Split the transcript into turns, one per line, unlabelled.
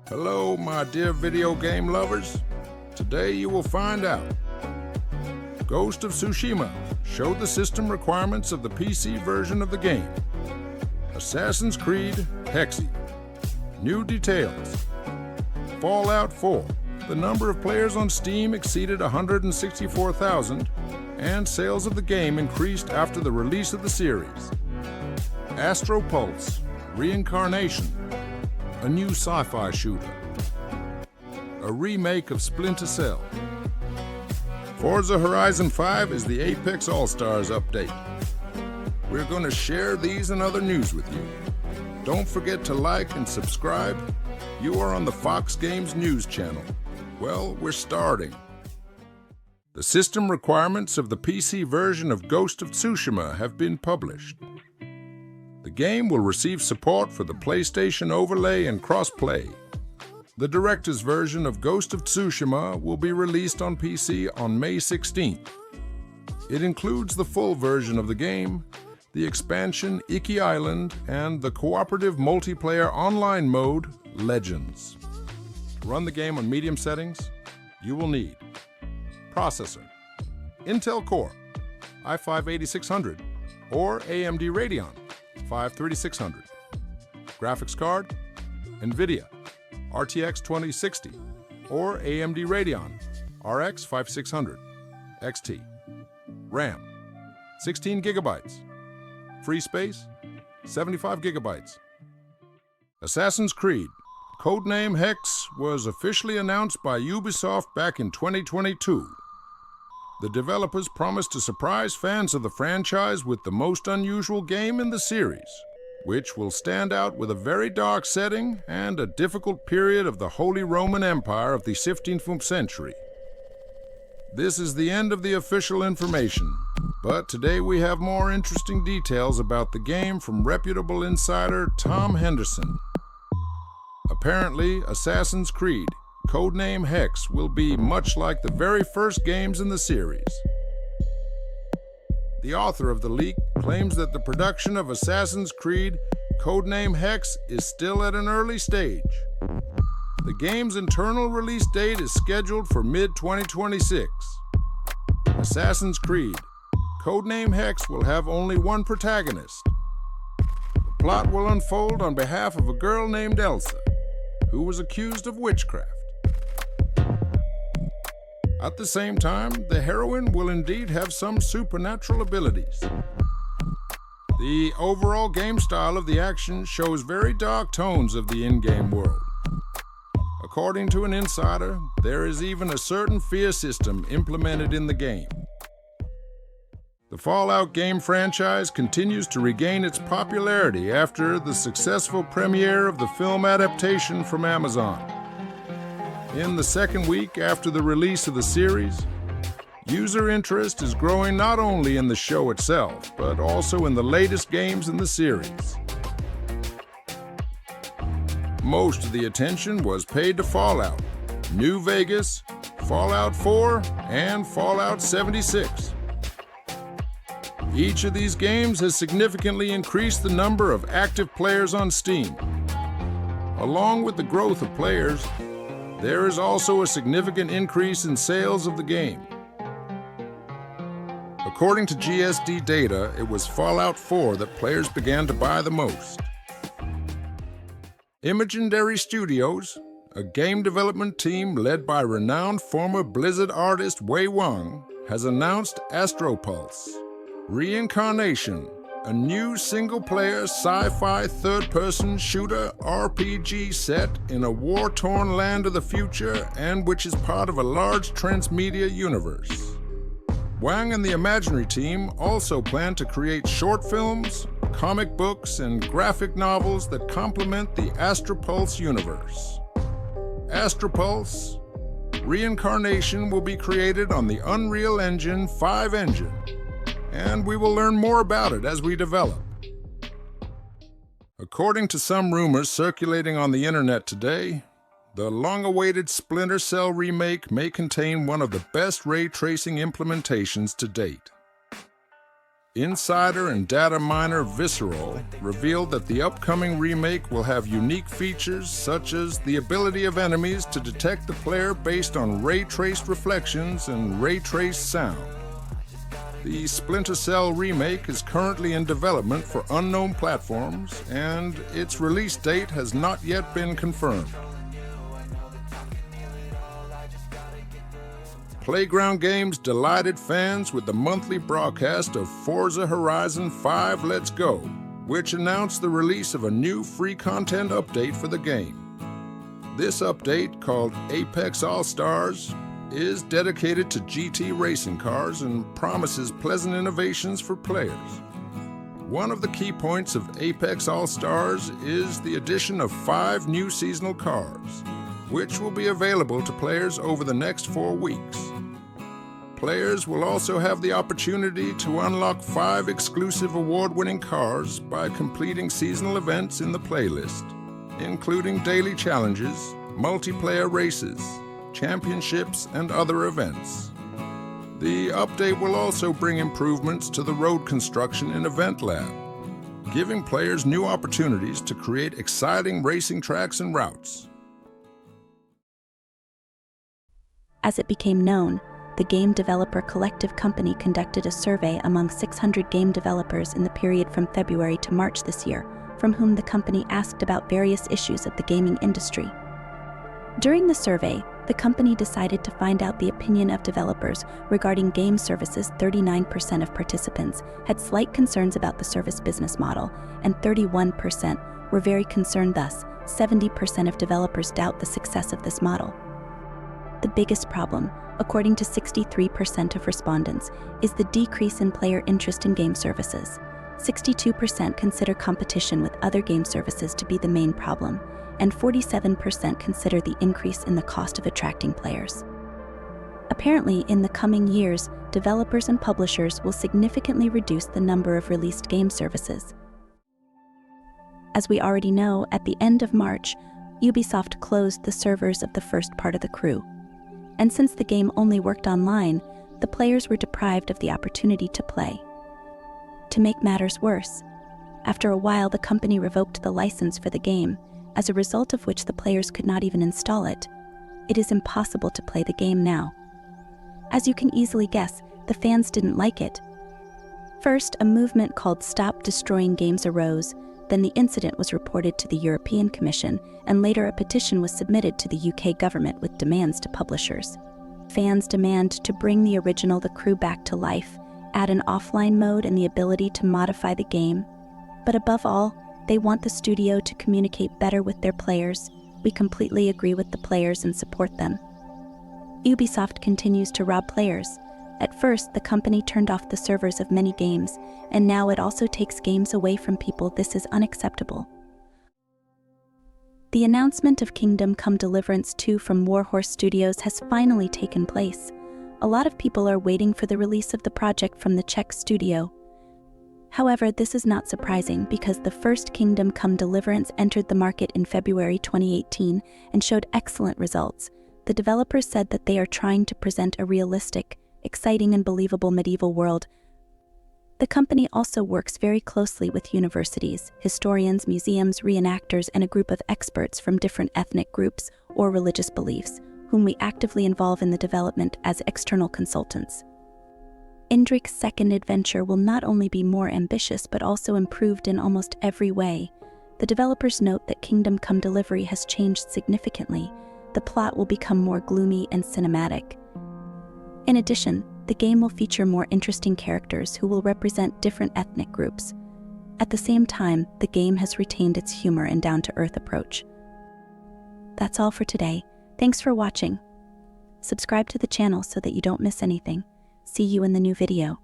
Hello, my dear video game lovers. Today you will find out. Ghost of Tsushima showed the system requirements of the PC version of the game. Assassin's Creed Hexe. New details. Fallout 4. The number of players on Steam exceeded 164,000, and sales of the game increased after the release of the series. Astropulse. Reincarnation. A new sci-fi shooter. A remake of Splinter Cell. Forza Horizon 5 is the Apex All-Stars update. We're going to share these and other news with you. Don't forget to like and subscribe. You are on the Fox Games News channel. Well, we're starting. The system requirements of the PC version of Ghost of Tsushima have been published. The game will receive support for the PlayStation Overlay and cross-play. The director's version of Ghost of Tsushima will be released on PC on May 16th. It includes the full version of the game, the expansion Iki Island, and the cooperative multiplayer online mode Legends. To run the game on medium settings, you will need processor, Intel Core, i5-8600 or AMD Radeon 5-3600, graphics card, NVIDIA RTX 2060 or AMD Radeon RX 5600 XT, RAM 16 gigabytes, free space 75 gigabytes. Assassin's Creed, codename Hexe, was officially announced by Ubisoft back in 2022. The developers promised to surprise fans of the franchise with the most unusual game in the series, which will stand out with a very dark setting and a difficult period of the Holy Roman Empire of the 15th century. This is the end of the official information, but today we have more interesting details about the game from reputable insider Tom Henderson. Apparently, Assassin's Creed, codename Hexe, will be much like the very first games in the series. The author of the leak claims that the production of Assassin's Creed, codename Hexe, is still at an early stage. The game's internal release date is scheduled for mid-2026. Assassin's Creed, codename Hexe, will have only one protagonist. The plot will unfold on behalf of a girl named Elsa, who was accused of witchcraft. At the same time, the heroine will indeed have some supernatural abilities. The overall game style of the action shows very dark tones of the in-game world. According to an insider, there is even a certain fear system implemented in the game. The Fallout game franchise continues to regain its popularity after the successful premiere of the film adaptation from Amazon. In the second week after the release of the series, user interest is growing not only in the show itself, but also in the latest games in the series. Most of the attention was paid to Fallout, New Vegas, Fallout 4, and Fallout 76. Each of these games has significantly increased the number of active players on Steam. Along with the growth of players, there is also a significant increase in sales of the game. According to GSD data, it was Fallout 4 that players began to buy the most. Imaginary Studios, a game development team led by renowned former Blizzard artist Wei Wang, has announced Astropulse, Reincarnation, a new single-player sci-fi third-person shooter RPG set in a war-torn land of the future and which is part of a large transmedia universe. Wang and the Imaginary team also plan to create short films, comic books, and graphic novels that complement the Astropulse universe. Astropulse, Reincarnation will be created on the Unreal Engine 5 engine, and we will learn more about it as we develop. According to some rumors circulating on the internet today, the long-awaited Splinter Cell remake may contain one of the best ray tracing implementations to date. Insider and data miner Visceral revealed that the upcoming remake will have unique features such as the ability of enemies to detect the player based on ray-traced reflections and ray-traced sound. The Splinter Cell remake is currently in development for unknown platforms, and its release date has not yet been confirmed. Playground Games delighted fans with the monthly broadcast of Forza Horizon 5 Let's Go, which announced the release of a new free content update for the game. This update, called Apex All-Stars, is dedicated to GT racing cars and promises pleasant innovations for players. One of the key points of Apex All-Stars is the addition of 5 new seasonal cars, which will be available to players over the next 4 weeks. Players will also have the opportunity to unlock 5 exclusive award-winning cars by completing seasonal events in the playlist, including daily challenges, multiplayer races, championships, and other events. The update will also bring improvements to the road construction in Event Lab, giving players new opportunities to create exciting racing tracks and routes.
As it became known, the Game Developer Collective Company conducted a survey among 600 game developers in the period from February to March this year, from whom the company asked about various issues of the gaming industry. During the survey, the company decided to find out the opinion of developers regarding game services. 39% of participants had slight concerns about the service business model, and 31% were very concerned. Thus, 70% of developers doubt the success of this model. The biggest problem, according to 63% of respondents, is the decrease in player interest in game services. 62% consider competition with other game services to be the main problem, and 47% consider the increase in the cost of attracting players. Apparently, in the coming years, developers and publishers will significantly reduce the number of released game services. As we already know, at the end of March, Ubisoft closed the servers of the first part of the crew. And since the game only worked online, the players were deprived of the opportunity to play. To make matters worse, after a while the company revoked the license for the game, as a result of which the players could not even install it. It is impossible to play the game now. As you can easily guess, the fans didn't like it. First, a movement called Stop Destroying Games arose, then the incident was reported to the European Commission, and later a petition was submitted to the UK government with demands to publishers. Fans demand to bring the original The Crew back to life, add an offline mode and the ability to modify the game. But above all, they want the studio to communicate better with their players. We completely agree with the players and support them. Ubisoft continues to rob players. At first, the company turned off the servers of many games, and now it also takes games away from people. This is unacceptable. The announcement of Kingdom Come Deliverance II from Warhorse Studios has finally taken place. A lot of people are waiting for the release of the project from the Czech studio. However, this is not surprising because the first Kingdom Come Deliverance entered the market in February 2018 and showed excellent results. The developers said that they are trying to present a realistic, exciting and believable medieval world. The company also works very closely with universities, historians, museums, reenactors, and a group of experts from different ethnic groups or religious beliefs, whom we actively involve in the development as external consultants. Indrik's second adventure will not only be more ambitious but also improved in almost every way. The developers note that Kingdom Come Delivery has changed significantly. The plot will become more gloomy and cinematic. In addition, the game will feature more interesting characters who will represent different ethnic groups. At the same time, the game has retained its humor and down-to-earth approach. That's all for today. Thanks for watching. Subscribe to the channel so that you don't miss anything. See you in the new video.